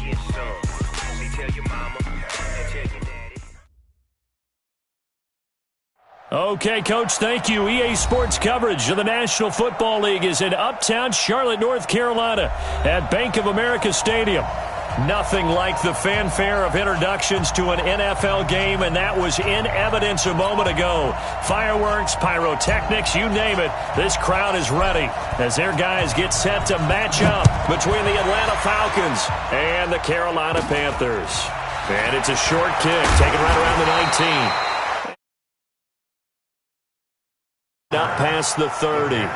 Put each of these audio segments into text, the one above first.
get some. See, tell your mama and tell your daddy. Okay, Coach, thank you. EA Sports coverage of the National Football League is in uptown Charlotte, North Carolina at Bank of America Stadium. Nothing like the fanfare of introductions to an NFL game, and that was in evidence a moment ago. Fireworks, pyrotechnics, you name it. This crowd is ready as their guys get set to match up between the Atlanta Falcons and the Carolina Panthers. And it's a short kick, taken right around the 19. Up past the 30.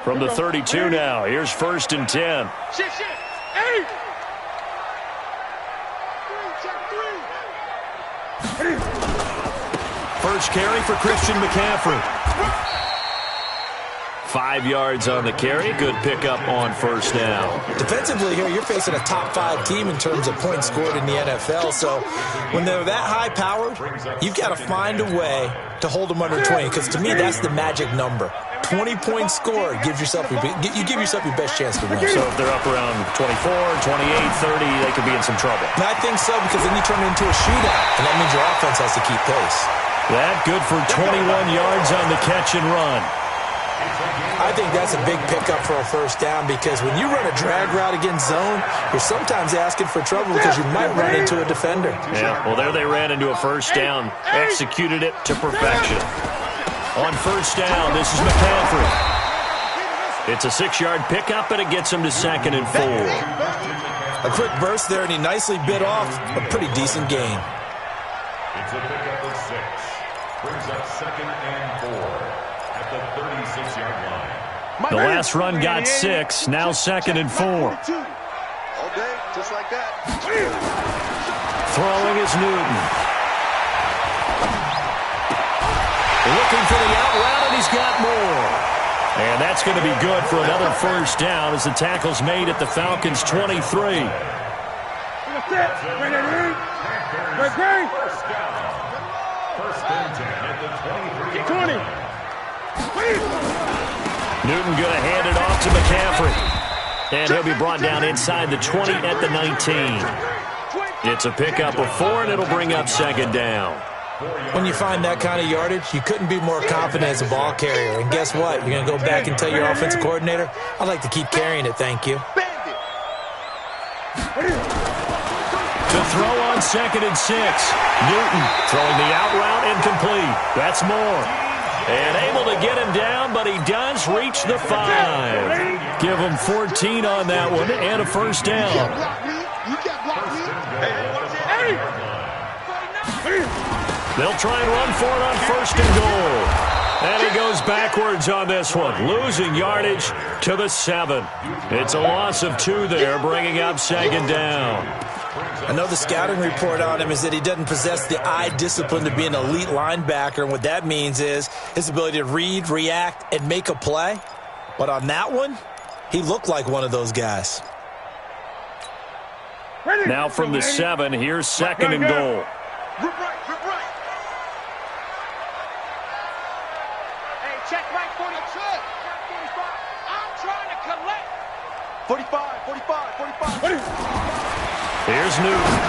From the 32 now, here's 1st and 10. First carry for Christian McCaffrey. 5 yards on the carry. Good pickup on 1st down. Defensively here, you're facing a top 5 team in terms of points scored in the NFL. So when they're that high-powered, you've got to find a way to hold them under 20. Because to me, that's the magic number. 20 points scored, you give yourself your best chance to win. So if they're up around 24, 28, 30, they could be in some trouble. And I think so, because then you turn it into a shootout, and that means your offense has to keep pace. That good for 21 yards on the catch and run. I think that's a big pickup for a 1st down, because when you run a drag route against zone, you're sometimes asking for trouble because you might run into a defender. Yeah, well, there they ran into a 1st down, executed it to perfection. On 1st down, this is McCaffrey. It's a 6-yard pickup, and it gets him to 2nd and 4. A quick burst there, and he nicely bit off a pretty decent gain. It's a pickup of 6. Brings up 2nd and 4 at the 36-yard line. The last run got 6, now 2nd and 4. All day, just like that. Throwing is Newton. Looking for the out route, and he's got more. And that's going to be good for another 1st down as the tackle's made at the Falcons' 23. First down. First and 10 at the 23. 20. Newton going to hand it off to McCaffrey. And he'll be brought down inside the 20 at the 19. It's a pickup of 4, and it'll bring up 2nd down. When you find that kind of yardage, you couldn't be more confident as a ball carrier. And guess what? You're going to go back and tell your offensive coordinator, I'd like to keep carrying it, thank you. To throw on 2nd and 6. Newton throwing the out route incomplete. That's more. And able to get him down, but he does reach the 5. Give him 14 on that one and a 1st down. They'll try and run for it on 1st and goal. And he goes backwards on this one, losing yardage to the 7. It's a loss of 2 there, bringing up 2nd down. I know the scouting report on him is that he doesn't possess the eye discipline to be an elite linebacker, and what that means is his ability to read, react, and make a play. But on that one, he looked like one of those guys. Now from the 7, here's 2nd and goal. Rip right. Hey, check right, 42. 45. I'm trying to collect. 45. Here's Newton.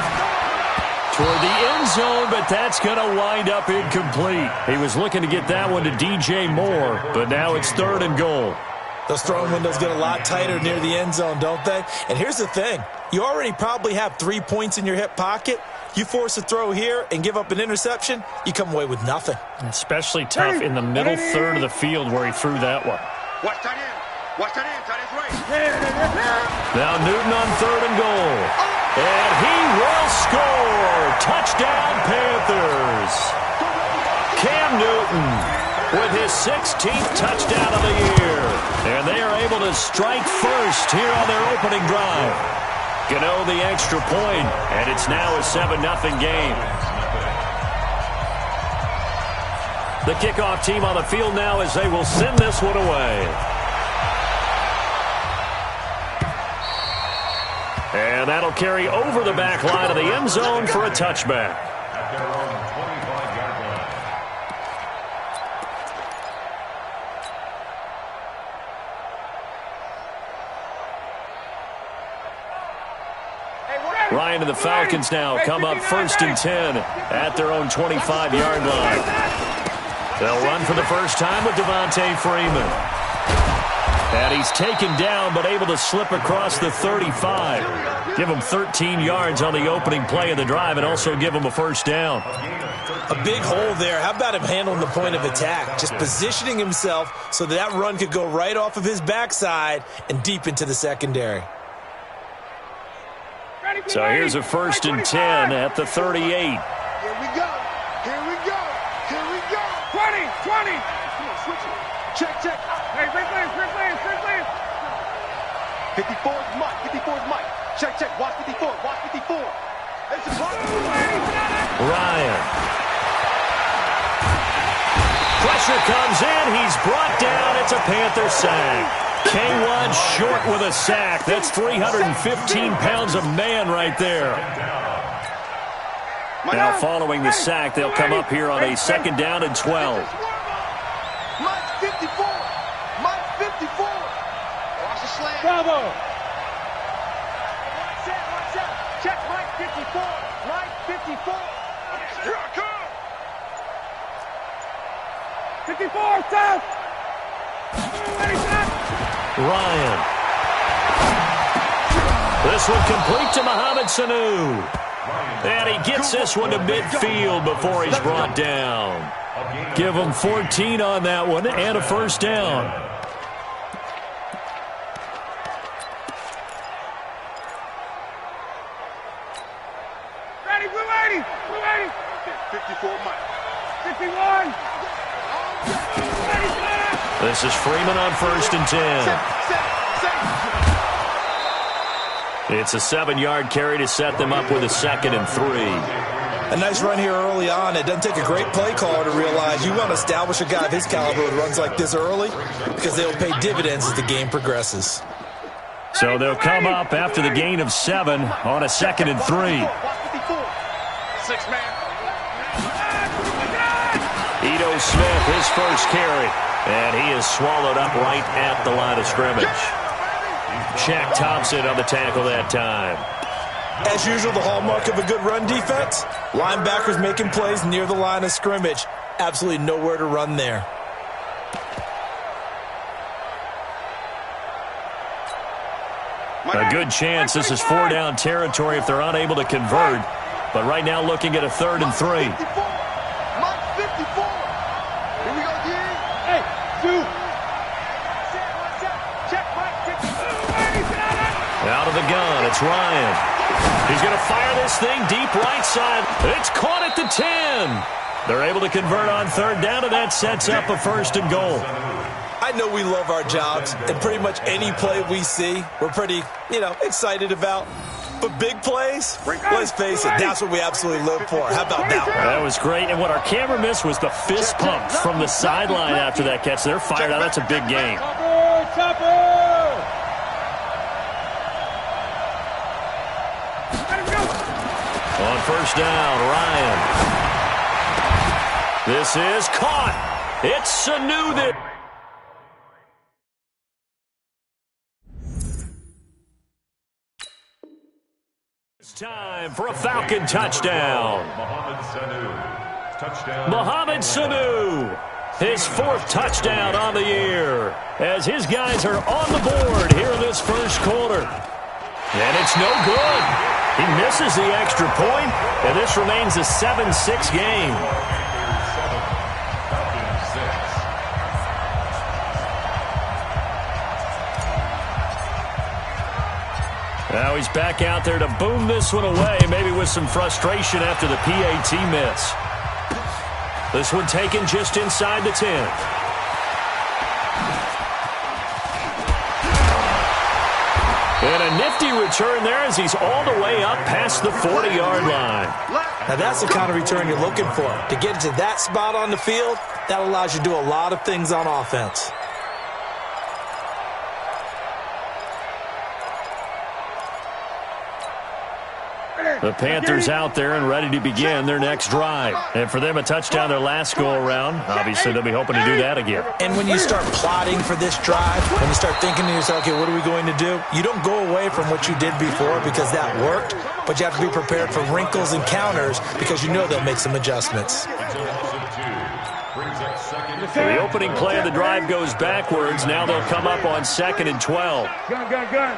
Toward the end zone, but that's going to wind up incomplete. He was looking to get that one to DJ Moore, but now it's 3rd and goal. Those throwing windows get a lot tighter near the end zone, don't they? And here's the thing. You already probably have 3 points in your hip pocket. You force a throw here and give up an interception, you come away with nothing. Especially tough in the middle third of the field where he threw that one. Watch that in. Tight end's right. Now Newton on 3rd and goal. And he will score. Touchdown, Panthers. Cam Newton with his 16th touchdown of the year. And they are able to strike first here on their opening drive. Gano the extra point, and it's now a 7-0 game. The kickoff team on the field now as they will send this one away. And that'll carry over the back line of the end zone for a touchback. At their own 25-yard line. Ryan and the Falcons now come up 1st and 10 at their own 25-yard line. They'll run for the first time with Devontae Freeman. And he's taken down but able to slip across the 35. Give him 13 yards on the opening play of the drive and also give him a first down. A big hole there. How about him handling the point of attack? Just positioning himself so that run could go right off of his backside and deep into the secondary. So here's a 1st and 10 at the 38. Here we go. Here we go. Here we go. 20. Come on, switch it. Check. Hey, Rick Lance. 54 is Mike. 54 is Mike. Check. Watch 54. It's a block. Ryan. Pressure comes in. He's brought down. It's a Panther sack. K1 short with a sack. That's 315 pounds of man right there. Now following the sack, they'll come up here on a 2nd down and 12. Mike 54. Watch the slant. Bravo. Watch out. Check Mike 54. Mike 54. Here I come. 54, south. Ryan. This one complete to Mohamed Sanu. And he gets this one to midfield before he's brought down. Give him 14 on that one and a first down. Ready, blue 80. 54, Mike. 51. This is Freeman on 1st and 10. It's a 7-yard carry to set them up with a 2nd and 3. A nice run here early on. It doesn't take a great play caller to realize you want to establish a guy of his caliber with runs like this early because they'll pay dividends as the game progresses. So they'll come up after the gain of 7 on a 2nd and 3. 6-man. Ito Smith, his first carry. And he is swallowed up right at the line of scrimmage. Shaq Thompson on the tackle that time. As usual, the hallmark of a good run defense, linebackers making plays near the line of scrimmage. Absolutely nowhere to run there. A good chance this is 4-down territory if they're unable to convert. But right now looking at a 3rd and 3. Out of the gun, it's Ryan. He's going to fire this thing deep right side. It's caught at the 10. They're able to convert on 3rd down, and that sets up a 1st and goal. I know we love our jobs, and pretty much any play we see, we're pretty, excited about. But big plays, let's face it, that's what we absolutely live for. How about that one? That was great, and what our camera missed was the fist pump from the sideline after that catch. They're fired out. That's a big game. On 1st down, Ryan. This is caught. It's Sanu that... It's time for a Falcon touchdown. Mohamed Sanu. His 4th touchdown on the year as his guys are on the board here in this first quarter. And it's no good. He misses the extra point, and this remains a 7-6 game. Now he's back out there to boom this one away, maybe with some frustration after the PAT miss. This one taken just inside the 10. And a nifty return there as he's all the way up past the 40-yard line. Now that's the kind of return you're looking for. To get to that spot on the field, that allows you to do a lot of things on offense. The Panthers out there and ready to begin their next drive. And for them, a touchdown their last go-around. Obviously, they'll be hoping to do that again. And when you start plotting for this drive, when you start thinking to yourself, okay, what are we going to do? You don't go away from what you did before because that worked, but you have to be prepared for wrinkles and counters because you know they'll make some adjustments. The opening play of the drive goes backwards. Now they'll come up on 2nd and 12. Gun.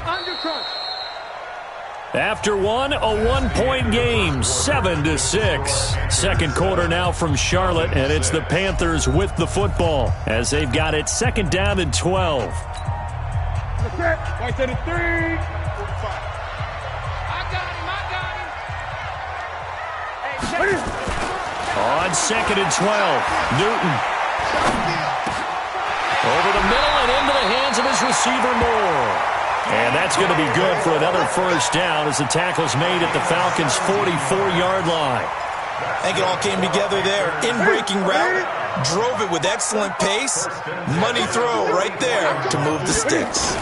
Undercrunch. After one, a one-point game, 7-6. Second quarter now from Charlotte, and it's the Panthers with the football as they've got it 2nd down and 12. Right to the 3. On 2nd and 12, Newton. Over the middle and into the hands of his receiver Moore. And that's going to be good for another first down as the tackle's made at the Falcons' 44-yard line. I think it all came together there. In-breaking route, drove it with excellent pace. Money throw right there to move the sticks.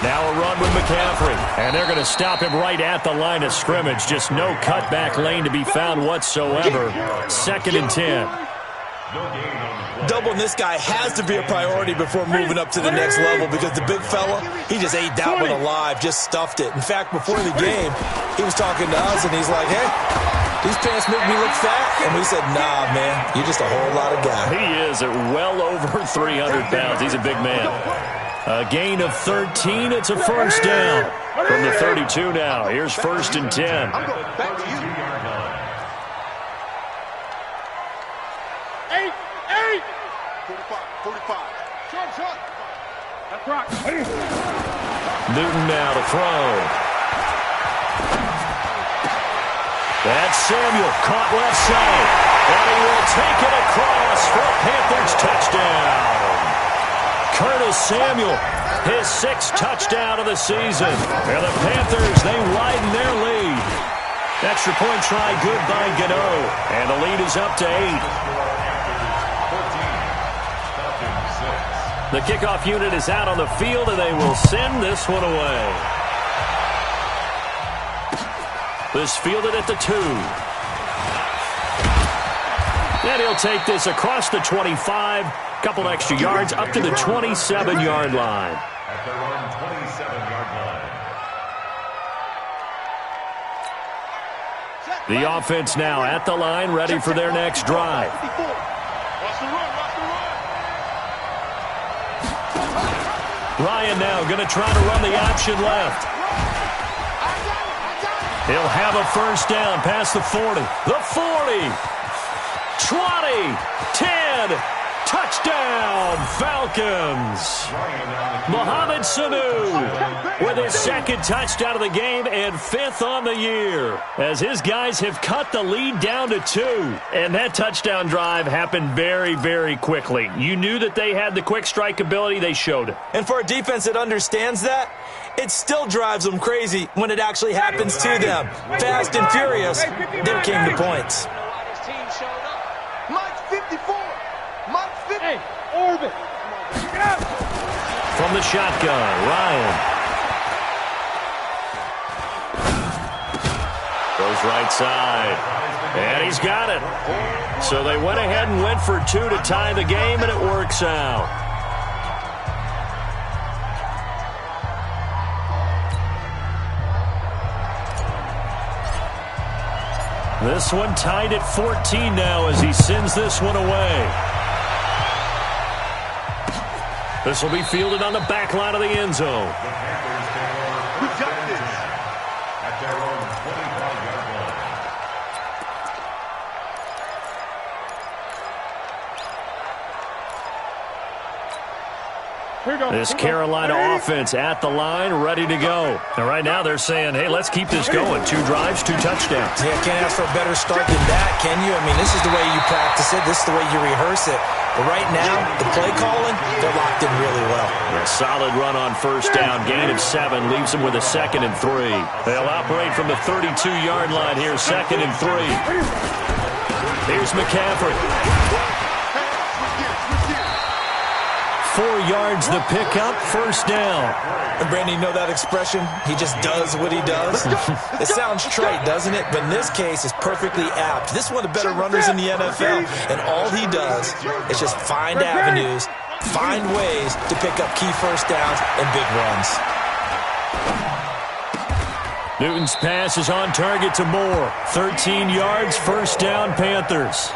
Now a run with McCaffrey, and they're going to stop him right at the line of scrimmage. Just no cutback lane to be found whatsoever. 2nd and 10. Doubling this guy has to be a priority before moving up to the next level because the big fella, he just ate that one alive, just stuffed it. In fact, before the game, he was talking to us, and he's like, hey, these pants make me look fat. And we said, nah, man, you're just a whole lot of guy. He is at well over 300 pounds. He's a big man. A gain of 13. It's a first down from the 32 now. Here's 1st and 10. Back to you. 45. Short. That's right. Newton now to throw. That's Samuel, caught left side. And he will take it across for a Panthers touchdown. Curtis Samuel, his 6th touchdown of the season. And the Panthers, they widen their lead. Extra point try good by Gano. And the lead is up to 8. The kickoff unit is out on the field, and they will send this one away. This fielded at the 2. And he'll take this across the 25. Couple extra yards up to the 27-yard line. At their own 27-yard line. The offense now at the line, ready for their next drive. Ryan now going to try to run the option left. He'll have a first down past the 40. The 40. 20. 10. Touchdown, Falcons. Mohamed Sanu with his 2nd touchdown of the game and 5th on the year as his guys have cut the lead down to 2. And that touchdown drive happened very, very quickly. You knew that they had the quick strike ability. They showed it. And for a defense that understands that, it still drives them crazy when it actually happens to them. Fast and furious, there came the points. Mike 54. Hey, Orbit. From the shotgun, Ryan. Goes right side. And he's got it. So they went ahead and went for 2 to tie the game, and it works out. This one tied at 14 now as he sends this one away. This will be fielded on the back line of the end zone. We got this. At their own 25-yard line. This Carolina offense at the line, ready to go. And right now they're saying, hey, let's keep this going. 2 drives, 2 touchdowns. Yeah, can't ask for a better start than that, can you? I mean, this is the way you practice it. This is the way you rehearse it. But right now, the play calling, they're locked in really well. A solid run on first down. Gain of 7 leaves them with a 2nd and 3. They'll operate from the 32-yard line here, 2nd and 3. Here's McCaffrey. 4 yards the pickup, first down. And Brandon, you know that expression? He just does what he does. It sounds trite, doesn't it? But in this case, it's perfectly apt. This is one of the better runners in the NFL, and all he does is just find avenues, find ways to pick up key first downs and big runs. Newton's pass is on target to Moore. 13 yards, first down, Panthers.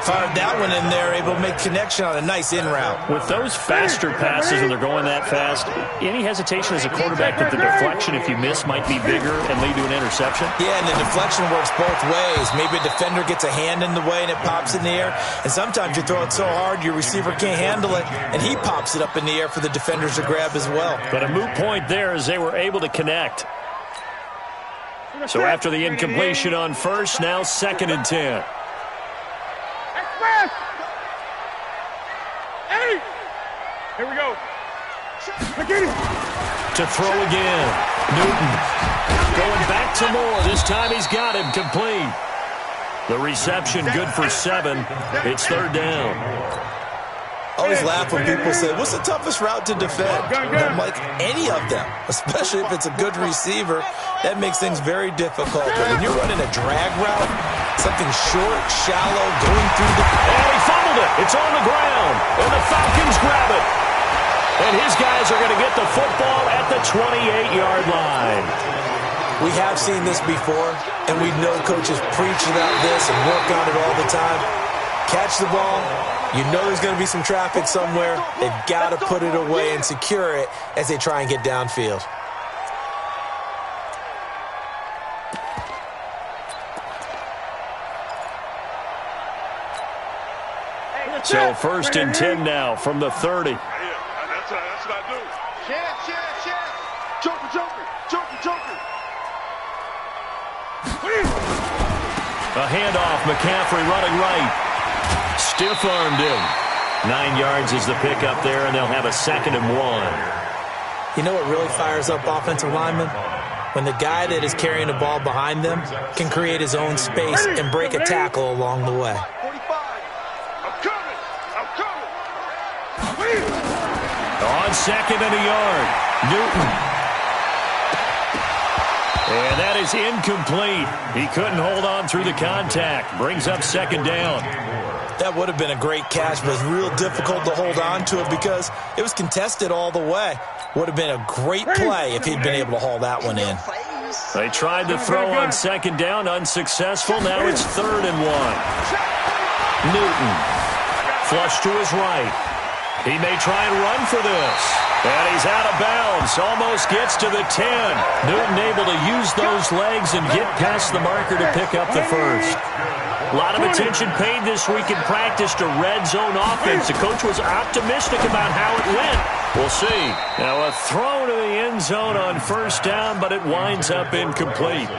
Fired that one in there, able to make connection on a nice in route. With those faster passes when they're going that fast, any hesitation as a quarterback that the deflection, if you miss, might be bigger and lead to an interception? Yeah, and the deflection works both ways. Maybe a defender gets a hand in the way and it pops in the air. And sometimes you throw it so hard your receiver can't handle it, and he pops it up in the air for the defenders to grab as well. But a moot point there as they were able to connect. So after the incompletion on first, now 2nd and 10. Hey! Here we go. To throw again. Newton going back to Moore. This time he's got him complete. The reception good for 7. It's 3rd down. I always laugh when people say, what's the toughest route to defend? And I'm like, any of them, especially if it's a good receiver. That makes things very difficult. But when you're running a drag route, something short, shallow, going through the... And he fumbled it. It's on the ground. And the Falcons grab it. And his guys are going to get the football at the 28-yard line. We have seen this before, and we know coaches preach about this and work on it all the time. Catch the ball. You know there's going to be some traffic somewhere. They've got to put it away and secure it as they try and get downfield. So 1st and 10 now from the 30. That's what I do. Chance. Joker. A handoff, McCaffrey running right. Stiff-armed him. 9 yards is the pickup there, and they'll have a 2nd and 1. You know what really fires up offensive linemen? When the guy that is carrying the ball behind them can create his own space and break a tackle along the way. On 2nd and a yard, Newton. And that is incomplete. He couldn't hold on through the contact. Brings up 2nd down. That would have been a great catch, but it's real difficult to hold on to it because it was contested all the way. Would have been a great play if he'd been able to haul that one in. They tried to throw on 2nd down, unsuccessful. Now it's 3rd and 1. Newton, flush to his right. He may try and run for this. And he's out of bounds. Almost gets to the 10. Newton able to use those legs and get past the marker to pick up the first. A lot of attention paid this week in practice to red zone offense. The coach was optimistic about how it went. We'll see. Now a throw to the end zone on 1st down, but it winds up incomplete.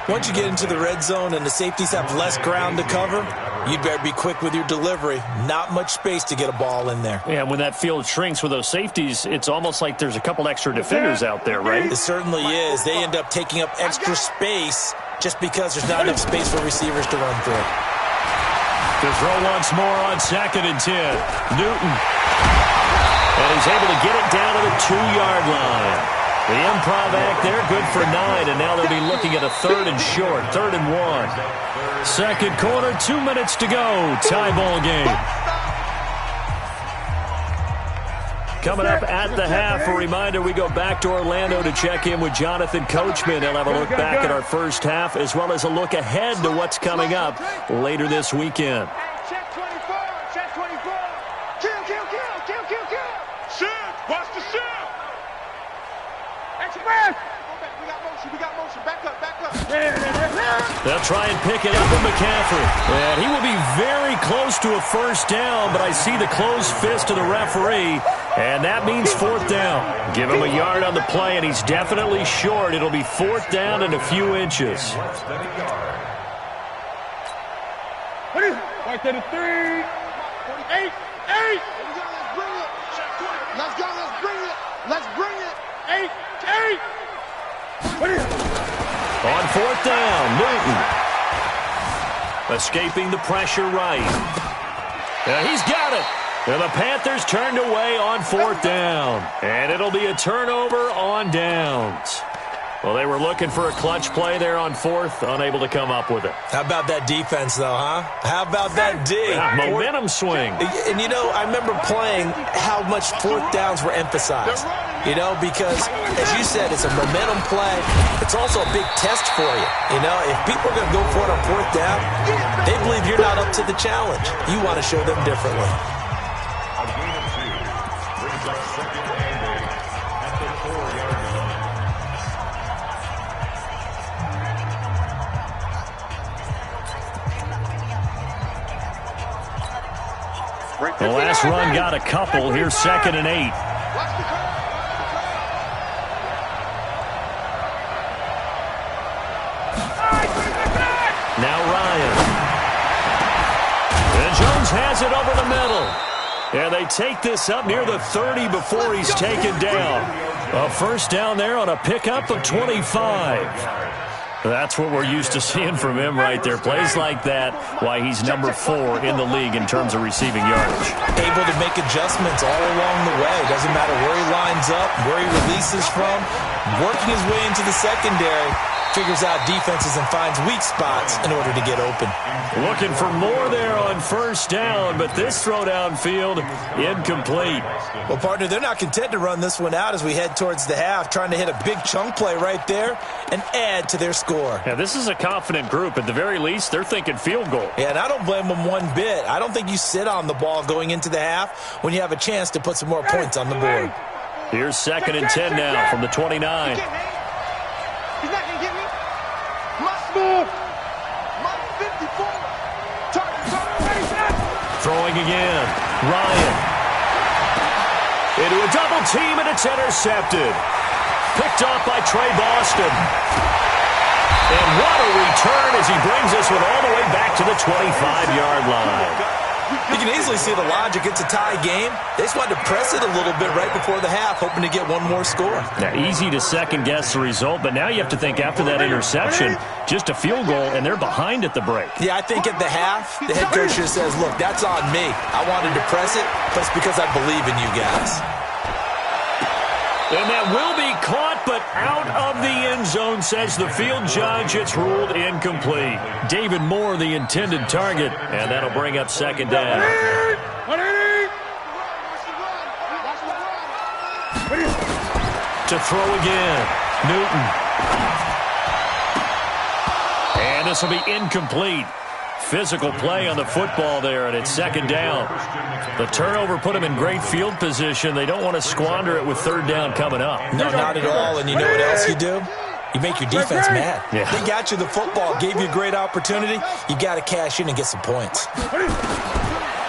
Once you get into the red zone and the safeties have less ground to cover, you'd better be quick with your delivery. Not much space to get a ball in there. Yeah, when that field shrinks with those safeties, it's almost like there's a couple extra defenders out there, right? It certainly is. They end up taking up extra space just because there's not enough space for receivers to run through. To throw once more on 2nd and 10. Newton. And he's able to get it down to the 2-yard line. The improv act there, good for 9, and now they'll be looking at a 3rd and short, 3rd and 1. Second quarter, 2 minutes to go. Tie ball game. Coming up at the half, a reminder, we go back to Orlando to check in with Jonathan Coachman. He'll have a look back at our first half, as well as a look ahead to what's coming up later this weekend. Check 24. Kill. Shift. Watch the shift. Express. We got motion. Back up. They'll try and pick it up with McCaffrey. And he will be very close to a first down, but I see the closed fist of the referee, and that means 4th down. Give him a yard on the play, and he's definitely short. It'll be 4th down and a few inches. Right to the 3. 8. Let's bring it. 8. On 4th down, Newton. Escaping the pressure right. He's got it. And the Panthers turned away on 4th down. And it'll be a turnover on downs. Well, they were looking for a clutch play there on 4th, unable to come up with it. How about that defense, though, huh? How about that D? Yeah, momentum swing. And, you know, I remember playing how much 4th downs were emphasized. You know, because, as you said, it's a momentum play. It's also a big test for you. You know, if people are going to go for it on 4th down, they believe you're not up to the challenge. You want to show them differently. A gain of 2 brings up 2nd and 8 at the 4-yard line. The last run got a couple. Here's 2nd and 8. Now Ryan. And Jones has it over the middle. And they take this up near the 30 before he's taken down. A first down there on a pickup of 25. That's what we're used to seeing from him right there. Plays like that, why he's number 4 in the league in terms of receiving yardage. Able to make adjustments all along the way. Doesn't matter where he lines up, where he releases from. Working his way into the secondary. Figures out defenses and finds weak spots in order to get open. Looking for more there on first down, but this throw downfield incomplete. Well, partner, they're not content to run this one out as we head towards the half, trying to hit a big chunk play right there and add to their score. Yeah, this is a confident group. At the very least, they're thinking field goal. Yeah, and I don't blame them one bit. I don't think you sit on the ball going into the half when you have a chance to put some more points on the board. Here's 2nd and 10 now from the 29. He's not going to get me. Must move. Must 54. Throwing again. Ryan. Into a double team, and it's intercepted. Picked off by Trey Boston. And what a return as he brings this one all the way back to the 25-yard line. You can easily see the logic. It's a tie game. They just wanted to press it a little bit right before the half, hoping to get one more score. Now, easy to second-guess the result, but now you have to think after that interception, just a field goal, and they're behind at the break. Yeah, I think at the half, the head coach just says, look, that's on me. I wanted to press it, but it's because I believe in you guys. And that will be caught, but out of the end zone, says the field judge. It's ruled incomplete. David Moore, the intended target, and that'll bring up 2nd down. To throw again, Newton. And this will be incomplete. Physical play on the football there, and it's 2nd down. The turnover put them in great field position. They don't want to squander it with 3rd down coming up. No, not at all. And you know what else you do? You make your defense mad. Yeah. They got you the football, gave you a great opportunity. You got to cash in and get some points.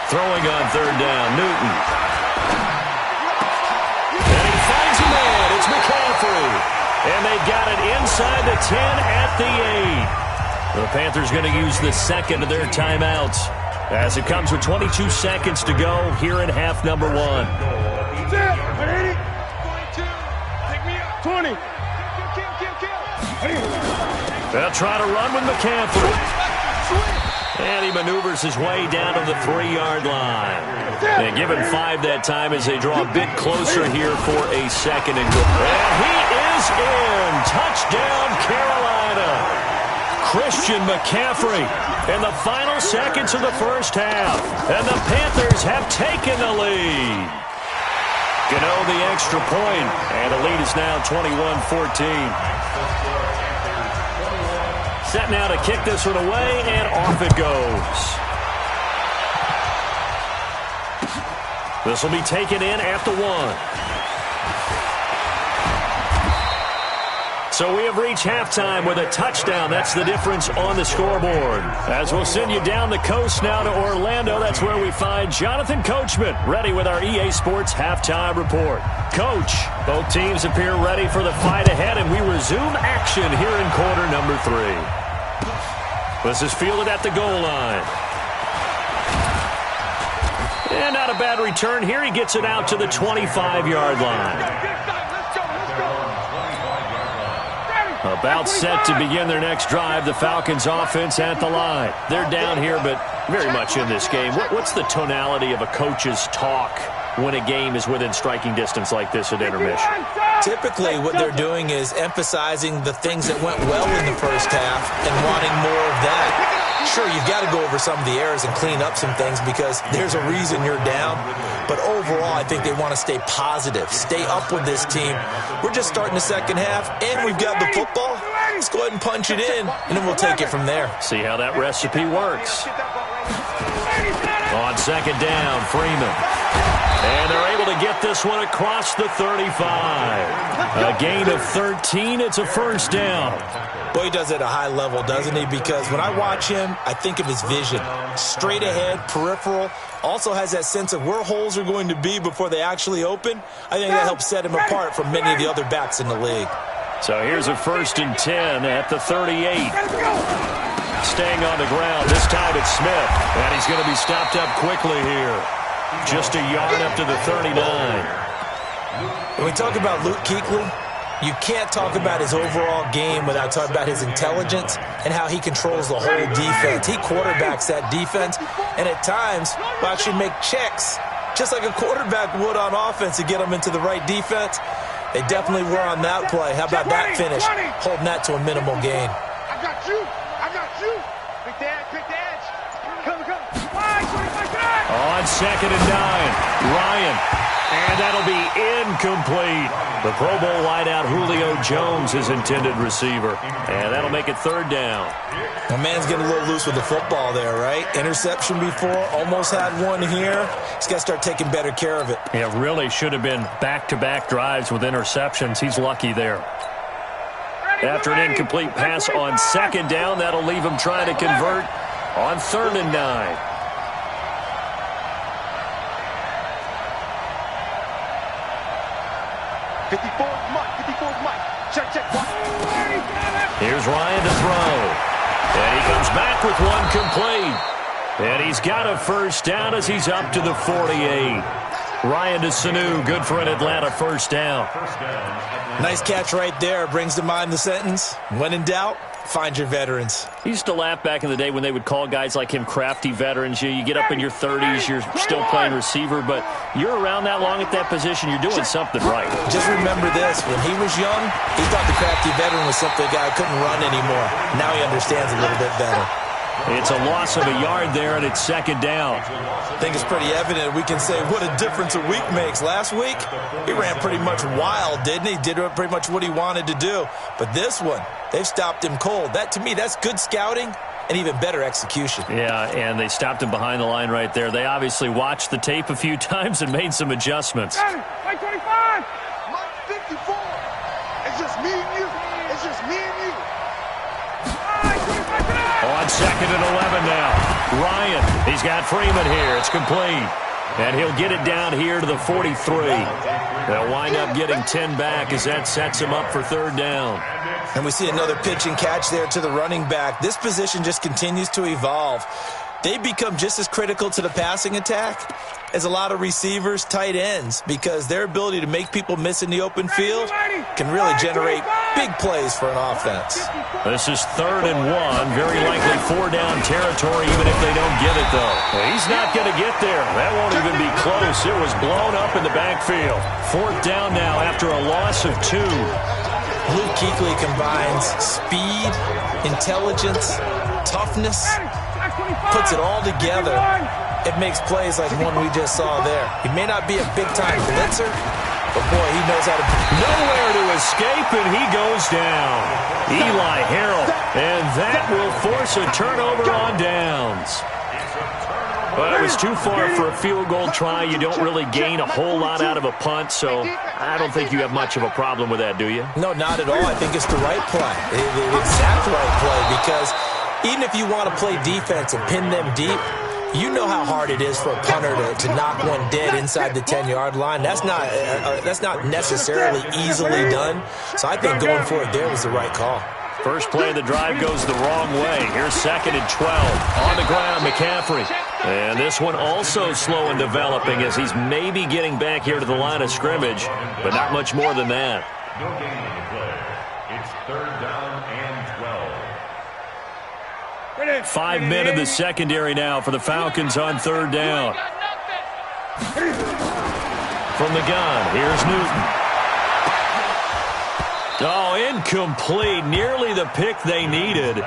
Throwing on 3rd down, Newton. And he finds a man. It's McCaffrey. And they've got it inside the 10 at the 8. The Panthers going to use the second of their timeouts as it comes with 22 seconds to go here in half number 1. 20. They'll try to run with McCaffrey. And he maneuvers his way down to the 3-yard line. And given 5 that time as they draw a bit closer here for a 2nd and goal. And he is in. Touchdown, Carolina. Christian McCaffrey in the final seconds of the first half. And the Panthers have taken the lead. Gano the extra point, and the lead is now 21-14. Set now to kick this one away, and off it goes. This will be taken in at the 1. So we have reached halftime with a touchdown. That's the difference on the scoreboard. As we'll send you down the coast now to Orlando, that's where we find Jonathan Coachman, ready with our EA Sports Halftime Report. Coach, both teams appear ready for the fight ahead, and we resume action here in quarter number 3. This is fielded at the goal line. And not a bad return here. He gets it out to the 25-yard line. About set to begin their next drive. The Falcons offense at the line. They're down here, but very much in this game. What's the tonality of a coach's talk when a game is within striking distance like this at intermission? Typically, what they're doing is emphasizing the things that went well in the first half and wanting more of that. Sure, you've got to go over some of the errors and clean up some things because there's a reason you're down. But overall, I think they want to stay positive, stay up with this team. We're just starting the second half, and we've got the football. Let's go ahead and punch it in, and then we'll take it from there. See how that recipe works. On second down, Freeman. And they're able to get this one across the 35. A gain of 13. It's a first down. Boy, he does it at a high level, doesn't he? Because when I watch him, I think of his vision. Straight ahead, peripheral. Also has that sense of where holes are going to be before they actually open. I think that helps set him apart from many of the other backs in the league. So here's a 1st and 10 at the 38. Staying on the ground. This time it's Smith. And he's going to be stopped up quickly here. Just a yard up to the 39. When we talk about Luke Kuechly, you can't talk about his overall game without talking about his intelligence and how he controls the whole defense. He quarterbacks that defense, and at times will actually make checks, just like a quarterback would on offense to get them into the right defense. They definitely were on that play. How about that finish? Holding that to a minimal gain. I got you. I got you. Pick the edge. Come. On 2nd and 9, Ryan. And that'll be incomplete. The Pro Bowl wideout Julio Jones, his intended receiver. And that'll make it 3rd down. My man's getting a little loose with the football there, right? Interception before, almost had one here. He's got to start taking better care of it. It really should have been back-to-back drives with interceptions. He's lucky there. After an incomplete pass on 2nd down, that'll leave him trying to convert on 3rd and 9. 54's Mike. Check. Here's Ryan to throw. And he comes back with one complete. And he's got a first down as he's up to the 48. Ryan to Sanu, good for an Atlanta first down. Nice catch right there. Brings to mind the sentence, when in doubt, find your veterans. He used to laugh back in the day when they would call guys like him crafty veterans. You get up in your 30s, you're still playing receiver, but you're around that long at that position, you're doing something right. Just remember this, when he was young, he thought the crafty veteran was simply a guy who couldn't run anymore. Now he understands a little bit better. It's a loss of a yard there, and it's 2nd down. I think it's pretty evident we can say what a difference a week makes. Last week, he ran pretty much wild, didn't he? Did pretty much what he wanted to do. But this one, they've stopped him cold. That, to me, that's good scouting and even better execution. Yeah, and they stopped him behind the line right there. They obviously watched the tape a few times and made some adjustments. Mike 25. Mike 54. It's just me and you. It's just me and you. On 2nd and 11 now. Ryan, he's got Freeman here. It's complete. And he'll get it down here to the 43. They'll wind up getting 10 back as that sets him up for 3rd down. And we see another pitch and catch there to the running back. This position just continues to evolve. They become just as critical to the passing attack as a lot of receivers, tight ends, because their ability to make people miss in the open field can really generate big plays for an offense. This is 3rd and 1, very likely 4-down territory even if they don't get it, though. Well, he's not going to get there. That won't even be close. It was blown up in the backfield. 4th down now after a loss of 2. Luke Kuechly combines speed, intelligence, toughness, puts it all together. It makes plays like one we just saw there. He may not be a big-time blitzer, but, boy, he knows how to... Nowhere to escape, and he goes down. Eli Harrell, and that will force a turnover on downs. But it was too far for a field goal try. You don't really gain a whole lot out of a punt, so I don't think you have much of a problem with that, do you? No, not at all. I think it's the right play, the exact right play, because even if you want to play defense and pin them deep, you know how hard it is for a punter to knock one dead inside the 10-yard line. That's not necessarily easily done. So I think going for it there was the right call. First play of the drive goes the wrong way. Here's 2nd and 12. On the ground, McCaffrey. And this one also slow in developing as he's maybe getting back here to the line of scrimmage, but not much more than that. No gain on the play. It's 3rd down and 12. 5 men in the secondary now for the Falcons on third down. From the gun, here's Newton. Oh, incomplete. Nearly the pick they needed.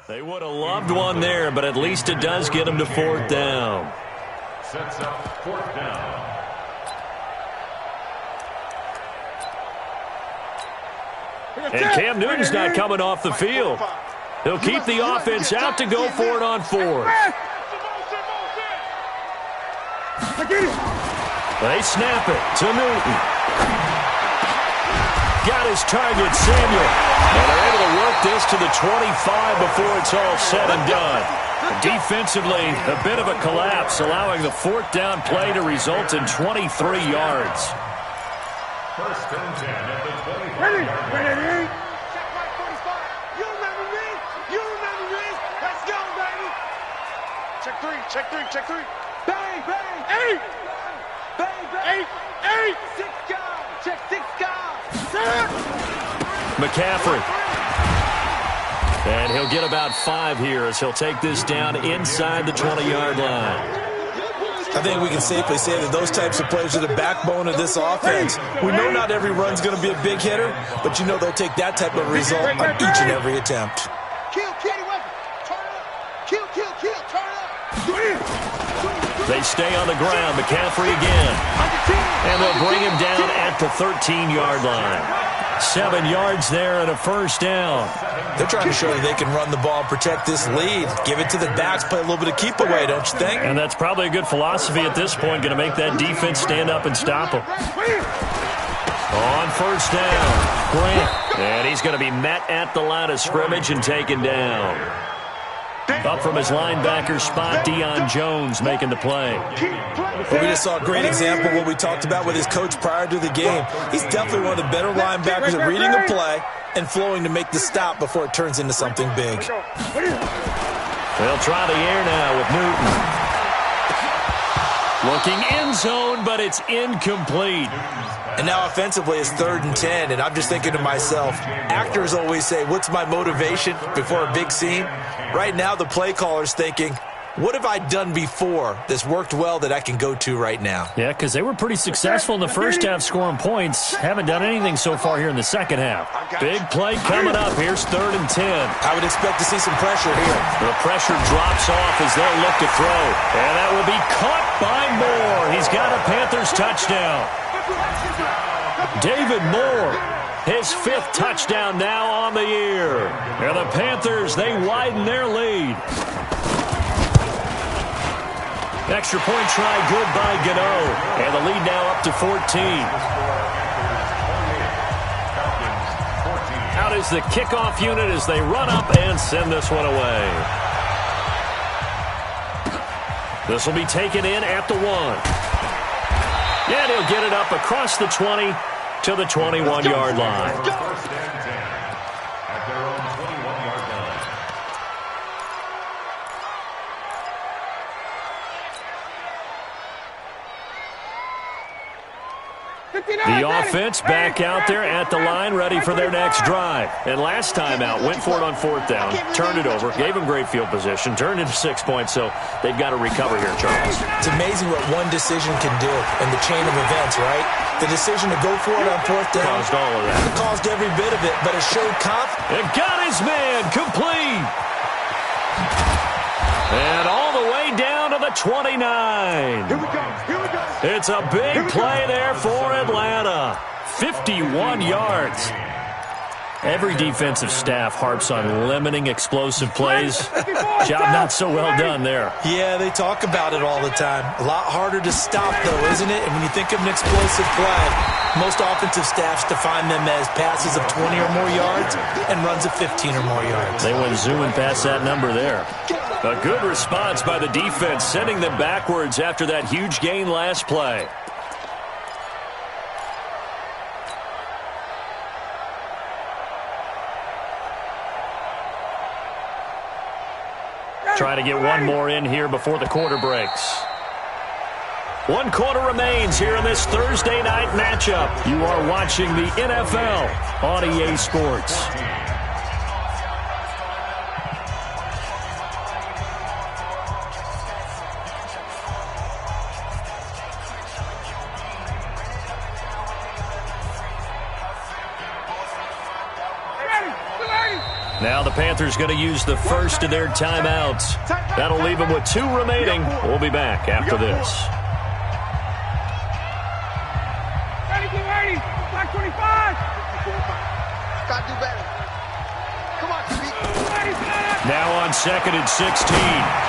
They would have loved one there, but at least it does get them to fourth down. Sets up fourth down. And Cam Newton's not coming off the field. He'll keep the offense out to go for it on fourth. They snap it to Newton. Got his target, Samuel. And they're able to work this to the 25 before it's all said and done. Defensively, a bit of a collapse, allowing the fourth down play to result in 23 yards. First and 10 at the 25-yard line. Check right 45. You remember me? You remember me? Let's go, baby. Check three, check three, check three. Bang, bang. 8. Bang, bang. 8. 6 guys. Check 6 guys. McCaffrey. And he'll get about 5 here as he'll take this down inside the 20-yard line. I think we can safely say that those types of plays are the backbone of this offense. We know not every run's going to be a big hitter, but you know they'll take that type of result on each and every attempt. Kill, kill, weapon. Turn up. Kill, kill, kill. Turn up. They stay on the ground. McCaffrey again. And they'll bring him down at the 13-yard line. 7 yards there and a first down. They're trying to show that they can run the ball and protect this lead. Give it to the backs, play a little bit of keep away, don't you think? And that's probably a good philosophy at this point, going to make that defense stand up and stop them. On first down, Grant. And he's going to be met at the line of scrimmage and taken down. Up from his linebacker spot, Deion Jones making the play. Well, we just saw a great example of what we talked about with his coach prior to the game. He's definitely one of the better linebackers at reading a play and flowing to make the stop before it turns into something big. They'll try the air now with Newton. Looking end zone, but it's incomplete. And now offensively it's 3rd and 10, and I'm just thinking to myself, actors always say, what's my motivation before a big scene? Right now the play caller's thinking, what have I done before that's worked well that I can go to right now? Yeah, because they were pretty successful in the first half scoring points. Haven't done anything so far here in the second half. Big play coming up. Here's 3rd and 10. I would expect to see some pressure here. The pressure drops off as they'll look to throw. And that will be caught by Moore. He's got a Panthers touchdown. David Moore, his 5th touchdown now on the year. And the Panthers, they widen their lead. Extra point try good by Gano. And the lead now up to 14. Out is the kickoff unit as they run up and send this one away. This will be taken in at the 1. And he'll get it up across the 20 to the 21-yard line. First and 10 at their own 21-yard line. The offense back out there at the line, ready for their next drive. And last time out, went for it on 4th down, turned it over, gave them great field position, turned into 6 points, so they've got to recover here, Charles. It's amazing what one decision can do in the chain of events, right? The decision to go for it on 4th down Caused all of that. It caused every bit of it, but it showed confidence. And got his man complete. And all the way down to the 29. Here we go. Here we go. It's a big play there for Atlanta. 51 yards. Every defensive staff harps on limiting explosive plays. Job not so well done there. Yeah, they talk about it all the time. A lot harder to stop, though, isn't it? And when you think of an explosive play, most offensive staffs define them as passes of 20 or more yards and runs of 15 or more yards. They went zooming past that number there. A good response by the defense, sending them backwards after that huge gain last play. Try to get one more in here before the quarter breaks. 1 quarter remains here in this Thursday night matchup. You are watching the NFL on EA Sports. Now the Panthers going to use the first of their timeouts. That'll leave them with 2 remaining. We'll be back after this. Ready, Black 25. Gotta do better. Come on, now on 2nd and 16.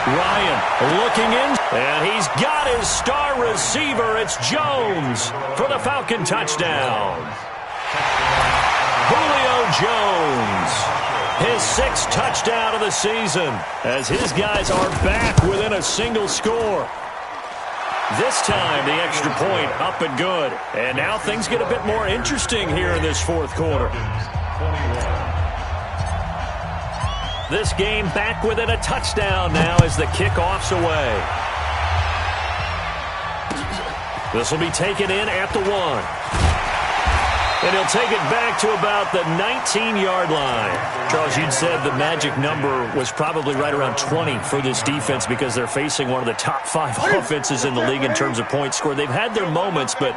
Ryan looking in, and he's got his star receiver. It's Jones for the Falcon touchdown. Julio Jones. His 6th touchdown of the season as his guys are back within a single score. This time, the extra point up and good. And now things get a bit more interesting here in this 4th quarter. This game back within a touchdown now as the kickoff's away. This will be taken in at the 1. And he'll take it back to about the 19-yard line. Charles, you'd said the magic number was probably right around 20 for this defense because they're facing one of the top 5 offenses in the league in terms of points scored. They've had their moments, but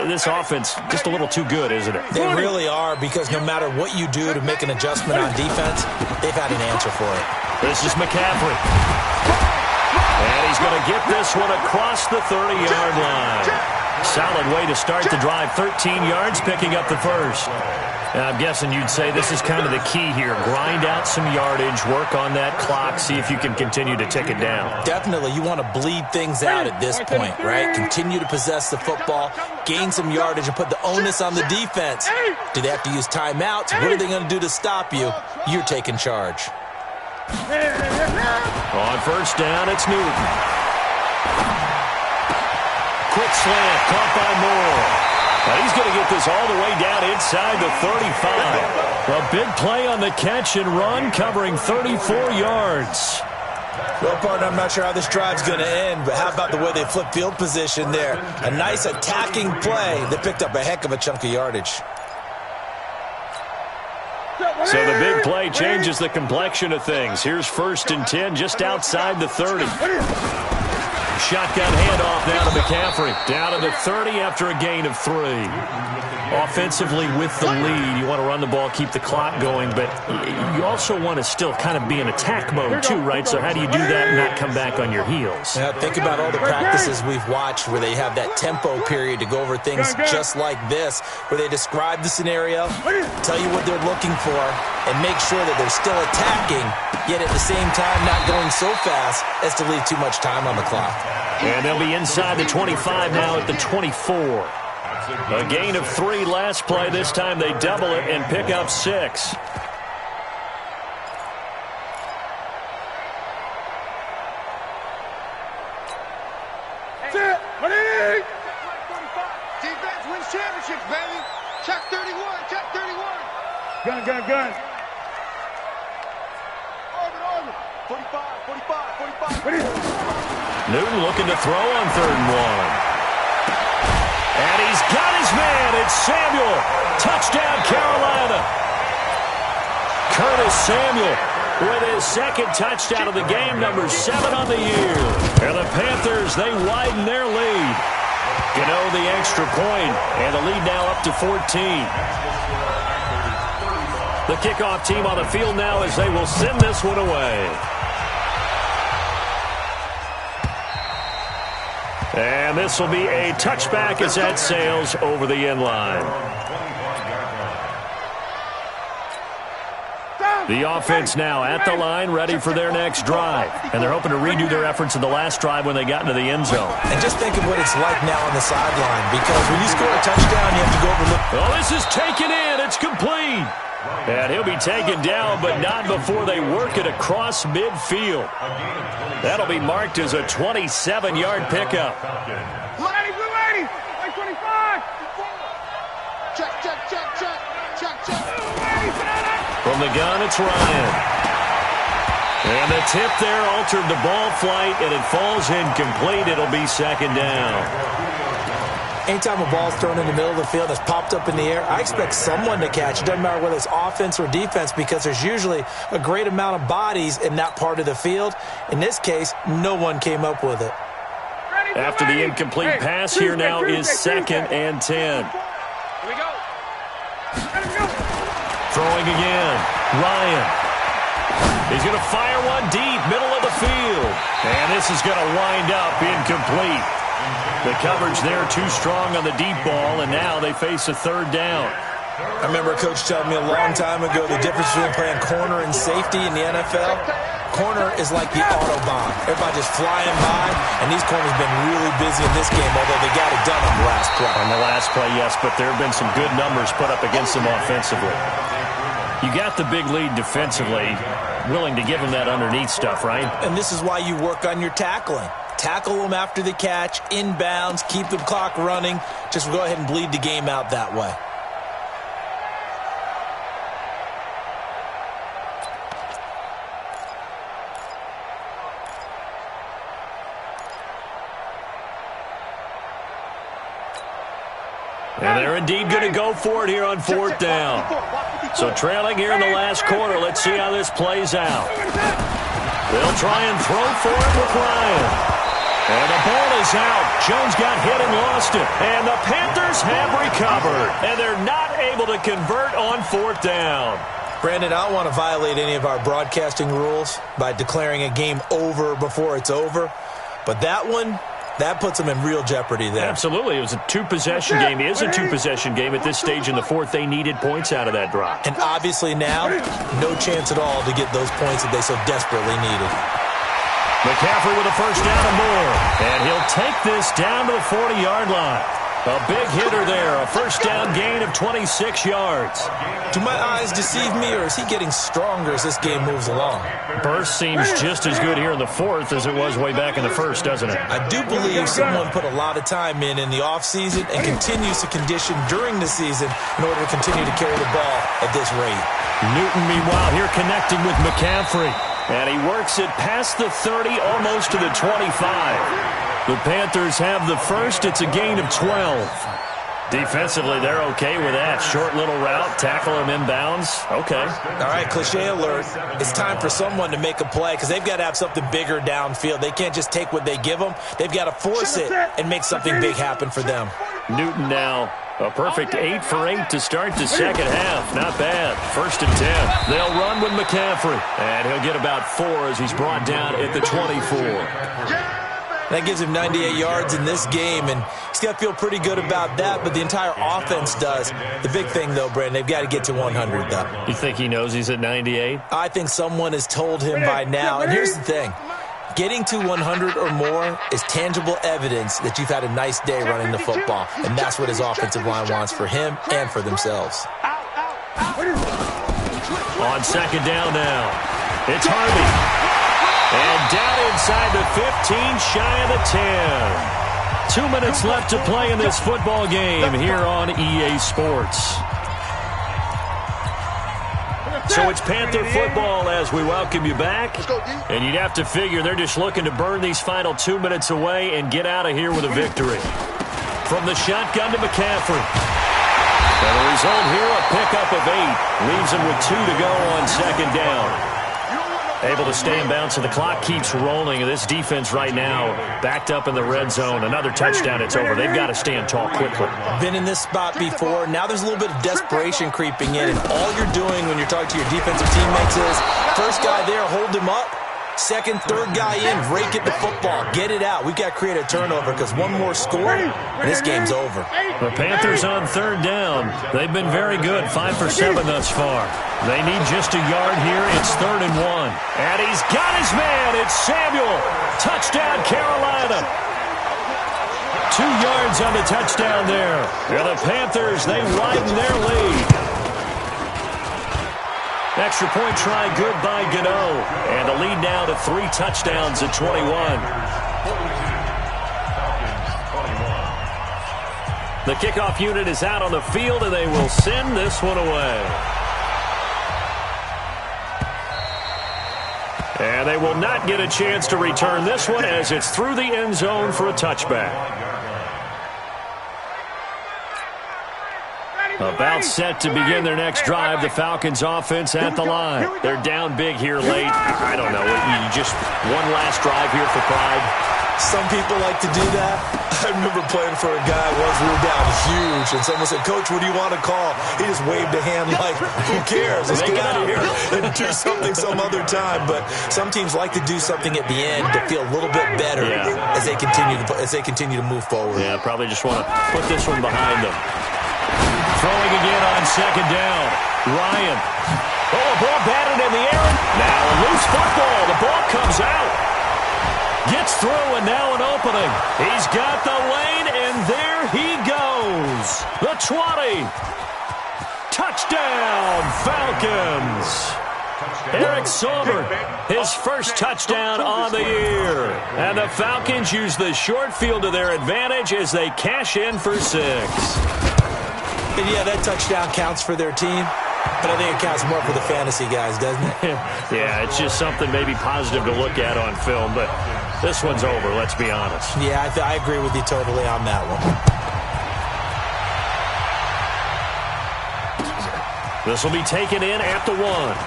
this offense just a little too good, isn't it? They really are, because no matter what you do to make an adjustment on defense, they've had an answer for it. This is McCaffrey. And he's going to get this one across the 30-yard line. Solid way to start the drive. 13 yards, picking up the first. And I'm guessing you'd say this is kind of the key here. Grind out some yardage, work on that clock, see if you can continue to tick it down. Definitely. You want to bleed things out at this point, right? Continue to possess the football, gain some yardage, and put the onus on the defense. Do they have to use timeouts? What are they going to do to stop you? You're taking charge. On first down, it's Newton. Quick slant, caught by Moore. Now he's going to get this all the way down inside the 35. A big play on the catch and run, covering 34 yards. Well, partner, I'm not sure how this drive's going to end, but how about the way they flip field position there? A nice attacking play that picked up a heck of a chunk of yardage. So the big play changes the complexion of things. Here's 1st and 10 just outside the 30. Shotgun handoff now to McCaffrey. Down to the 30 after a gain of 3. Offensively with the lead, you want to run the ball, keep the clock going, but you also want to still kind of be in attack mode too, right? So how do you do that and not come back on your heels? Now, think about all the practices we've watched where they have that tempo period to go over things just like this, where they describe the scenario, tell you what they're looking for, and make sure that they're still attacking, yet at the same time not going so fast as to leave too much time on the clock. And they'll be inside the 25 now at the 24. A gain of 3 last play. This time they double it and pick up 6. Defense wins championships, baby. Check 31, check 31. Gun. Orbit. 45. Newton looking to throw on 3rd and 1. And he's got his man. It's Samuel. Touchdown, Carolina. Curtis Samuel with his 2nd touchdown of the game, number 7 on the year. And the Panthers, they widen their lead. The extra point, and the lead now up to 14. The kickoff team on the field now as they will send this one away. And this this will be a touchback as that sails over the end line. The offense now at the line, ready for their next drive. And they're hoping to redo their efforts in the last drive when they got into the end zone. And just think of what it's like now on the sideline, because when you score a touchdown, you have to go over and look. Oh, this is taken in. It's complete. And he'll be taken down, but not before they work it across midfield. That'll be marked as a 27-yard pickup. 280, 25. Check. From the gun, it's Ryan. And the tip there altered the ball flight, and it falls incomplete. It'll be second down. Anytime a ball's thrown in the middle of the field that's popped up in the air, I expect someone to catch. It doesn't matter whether it's offense or defense, because there's usually a great amount of bodies in that part of the field. In this case, no one came up with it. After the incomplete pass, here now is 2nd and 10. Here we go. Throwing again. Ryan. He's going to fire one deep, middle of the field. And this is going to wind up incomplete. The coverage there too strong on the deep ball, and now they face a 3rd down. I remember a coach telling me a long time ago the difference between playing corner and safety in the NFL. Corner is like the Autobahn. Everybody just flying by, and these corners have been really busy in this game, although they got it done on the last play. On the last play, yes, but there have been some good numbers put up against them offensively. You got the big lead defensively, willing to give them that underneath stuff, right? And this is why you work on your tackling. Tackle them after the catch, inbounds, keep the clock running. Just go ahead and bleed the game out that way. And they're indeed going to go for it here on 4th down. So trailing here in the last quarter, let's see how this plays out. They'll try and throw for it with Ryan. And the ball is out. Jones got hit and lost it. And the Panthers have recovered. And they're not able to convert on 4th down. Brandon, I don't want to violate any of our broadcasting rules by declaring a game over before it's over. But that one, that puts them in real jeopardy there. Absolutely. It was a 2-possession game. It is a 2-possession game at this stage in the 4th. They needed points out of that drive. And obviously now, no chance at all to get those points that they so desperately needed. McCaffrey with a 1st down and more. And he'll take this down to the 40-yard line. A big hitter there. A 1st down gain of 26 yards. Do my eyes deceive me, or is he getting stronger as this game moves along? Burst seems just as good here in the 4th as it was way back in the 1st, doesn't it? I do believe someone put a lot of time in the offseason and continues to condition during the season in order to continue to carry the ball at this rate. Newton, meanwhile, here connecting with McCaffrey. And he works it past the 30, almost to the 25. The Panthers have the first. It's a gain of 12. Defensively, they're okay with that. Short little route, tackle him inbounds. Okay. All right, cliche alert. It's time for someone to make a play because they've got to have something bigger downfield. They can't just take what they give them. They've got to force it and make something big happen for them. Newton now, a perfect 8 for 8 to start the second half. Not bad. 1st and 10. They'll run with McCaffrey. And he'll get about 4 as he's brought down at the 24. That gives him 98 yards in this game, and he's got to feel pretty good about that, but the entire offense does. The big thing, though, Brandon, they've got to get to 100, though. You think he knows he's at 98? I think someone has told him by now. And here's the thing. Getting to 100 or more is tangible evidence that you've had a nice day running the football, and that's what his offensive line wants for him and for themselves. On 2nd down now, it's Harvey. And down inside the 15, shy of the 10. 2 minutes left to play in this football game here on EA Sports. So it's Panther football as we welcome you back. And you'd have to figure they're just looking to burn these final 2 minutes away and get out of here with a victory. From the shotgun to McCaffrey. And the result here, a pickup of 8. Leaves him with 2 to go on 2nd down. Able to stay in bounds, and the clock keeps rolling. This defense right now backed up in the red zone. Another touchdown, it's over. They've got to stand tall quickly. Been in this spot before. Now there's a little bit of desperation creeping in, and all you're doing when you're talking to your defensive teammates is, first guy there, hold him up, Second, third guy in, rake at the football. Get it out. We've got to create a turnover because one more score, and this game's over. The Panthers on third down. They've been very good, 5 for 7 thus far. They need just a yard here. It's 3rd and 1. And he's got his man. It's Samuel. Touchdown, Carolina. 2 yards on the touchdown there. And the Panthers, they widen their lead. Extra point try good by Gano. And a lead now to 3 touchdowns at 21. The kickoff unit is out on the field, and they will send this one away. And they will not get a chance to return this one as it's through the end zone for a touchback. About set to begin their next drive. The Falcons offense at the line. They're down big here late. I don't know. You just one last drive here for pride. Some people like to do that. I remember playing for a guy once. We were down huge, and someone said, "Coach, what do you want to call?" He just waved a hand like, "Who cares? Let's get out of here and do something some other time." But some teams like to do something at the end to feel a little bit better as they continue to move forward. Yeah, probably just want to put this one behind them. Throwing again on second down. Ryan. Oh, a ball batted in the air. Now a loose football. The ball comes out. Gets through, and now an opening. He's got the lane, and there he goes. The 20. Touchdown, Falcons. Eric Sauber, his first touchdown on the year. And the Falcons use the short field to their advantage as they cash in for 6. And yeah, that touchdown counts for their team, but I think it counts more for the fantasy guys, doesn't it? Yeah, it's just something maybe positive to look at on film, but this one's over, let's be honest. Yeah, I agree with you totally on that one. This will be taken in at the 1.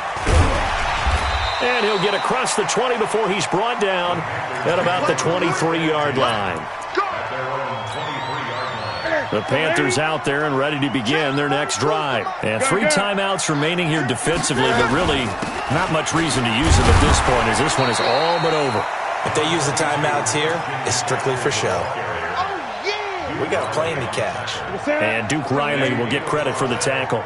And he'll get across the 20 before he's brought down at about the 23-yard line. The Panthers out there and ready to begin their next drive. And 3 timeouts remaining here defensively, but really not much reason to use them at this point as this one is all but over. If they use the timeouts here, it's strictly for show. We got a plane to catch. And Duke Riley will get credit for the tackle.